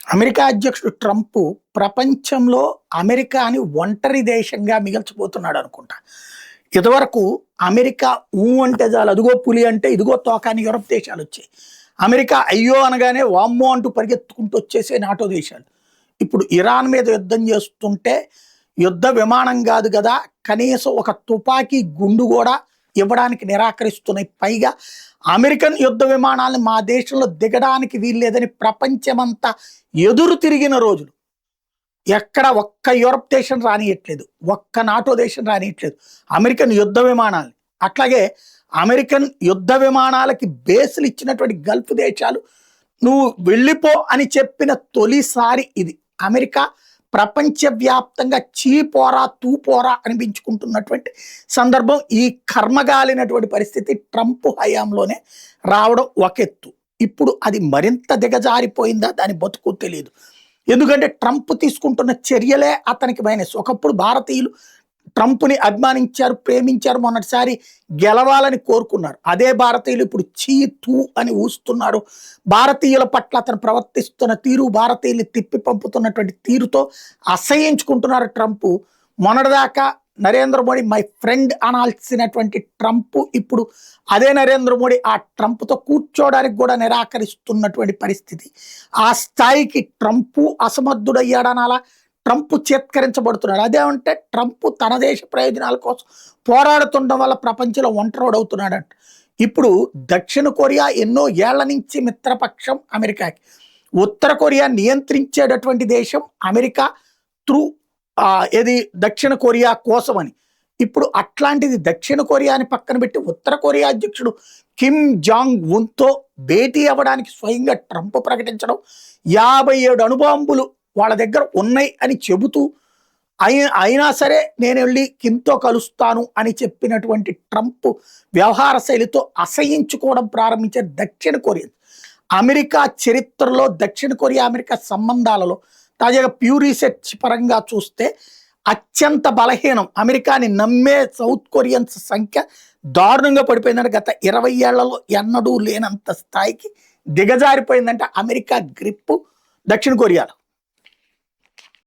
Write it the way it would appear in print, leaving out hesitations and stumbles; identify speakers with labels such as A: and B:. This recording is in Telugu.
A: అమెరికా అధ్యక్షుడు ట్రంప్ ప్రపంచంలో అమెరికాని ఒంటరి దేశంగా మిగల్చిపోతున్నాడు అనుకుంటా. ఇదివరకు అమెరికా అంటే చాలు, అదిగో పులి అంటే ఇదిగో తోక అని యూరప్ దేశాలు వచ్చాయి. అమెరికా అయ్యో అనగానే వామ్మో అంటూ పరిగెత్తుకుంటూ వచ్చేసే నాటో దేశాలు. ఇప్పుడు ఇరాన్ మీద యుద్ధం చేస్తుంటే యుద్ధ విమానం కాదు కదా, కనీసం ఒక తుపాకీ గుండు కూడా ఇవ్వడానికి నిరాకరిస్తున్నాయి. పైగా అమెరికన్ యుద్ధ విమానాలను మా దేశంలో దిగడానికి వీల్లేదని ప్రపంచమంతా ఎదురు తిరిగిన రోజులు. ఎక్కడ ఒక్క యూరప్ దేశం రానియట్లేదు, ఒక్క నాటో దేశం రానియట్లేదు అమెరికన్ యుద్ధ విమానాలు. అట్లాగే అమెరికన్ యుద్ధ విమానాలకి బేసులు ఇచ్చినటువంటి గల్ఫ్ దేశాలు నువ్వు వెళ్ళిపో అని చెప్పిన తొలిసారి ఇది. అమెరికా ప్రపంచవ్యాప్తంగా చీపోరా తూపోరా అనిపించుకుంటున్నటువంటి సందర్భం. ఈ కర్మగాలినటువంటి పరిస్థితి ట్రంప్ హయాంలోనే రావడం ఒక ఎత్తు. ఇప్పుడు అది మరింత దిగజారిపోయిందా, దాని బతుకు తెలియదు. ఎందుకంటే ట్రంప్ తీసుకుంటున్న చర్యలే అతనికి మైనస్. ఒకప్పుడు భారతీయులు ట్రంప్ని అభిమానించారు, ప్రేమించారు, మొన్నటిసారి గెలవాలని కోరుకున్నారు. అదే భారతీయులు ఇప్పుడు చీ తూ అని ఊస్తున్నారు. భారతీయుల పట్ల అతను ప్రవర్తిస్తున్న తీరు, భారతీయుల్ని తిప్పి పంపుతున్నటువంటి తీరుతో అసహ్యించుకుంటున్నారు ట్రంప్. మొన్నటిదాకా నరేంద్ర మోడీ మై ఫ్రెండ్ అనాల్సినటువంటి ట్రంప్ ఇప్పుడు అదే నరేంద్ర మోడీ ఆ ట్రంప్తో కూర్చోవడానికి కూడా నిరాకరిస్తున్నటువంటి పరిస్థితి. ఆ స్థాయికి ట్రంప్ అసమర్థుడయ్యాడనాలా, ట్రంప్ చేత్కరించబడుతున్నాడు. అదేమంటే ట్రంప్ తన దేశ ప్రయోజనాల కోసం పోరాడుతుండడం వల్ల ప్రపంచంలో ఒంటరోడవుతున్నాడంట. ఇప్పుడు దక్షిణ కొరియా ఎన్నో ఏళ్ల నుంచి మిత్రపక్షం అమెరికాకి. ఉత్తర కొరియా నియంత్రించేటటువంటి దేశం అమెరికా త్రూ ఏది దక్షిణ కొరియా కోసమని. ఇప్పుడు అట్లాంటిది దక్షిణ కొరియాని పక్కన పెట్టి ఉత్తర కొరియా అధ్యక్షుడు కిమ్ జాంగ్ ఉన్తో భేటీ అవ్వడానికి స్వయంగా ట్రంప్ ప్రకటించడం, 57 అణుబాంబులు వాళ్ళ దగ్గర ఉన్నాయి అని చెబుతూ అయినా సరే నేను వెళ్ళి కిమ్తో కలుస్తాను అని చెప్పినటువంటి ట్రంప్ వ్యవహార శైలితో అసహించుకోవడం ప్రారంభించే దక్షిణ కొరియా. అమెరికా చరిత్రలో దక్షిణ కొరియా అమెరికా సంబంధాలలో తాజాగా ప్యూ రీసెర్చ్ పరంగా చూస్తే అత్యంత బలహీనం. అమెరికాని నమ్మే సౌత్ కొరియన్స్ సంఖ్య దారుణంగా పడిపోయిందంటే గత 20 ఏళ్లలో ఎన్నడూ లేనంత స్థాయికి దిగజారిపోయిందంటే అమెరికా గ్రిప్పు దక్షిణ కొరియాలో.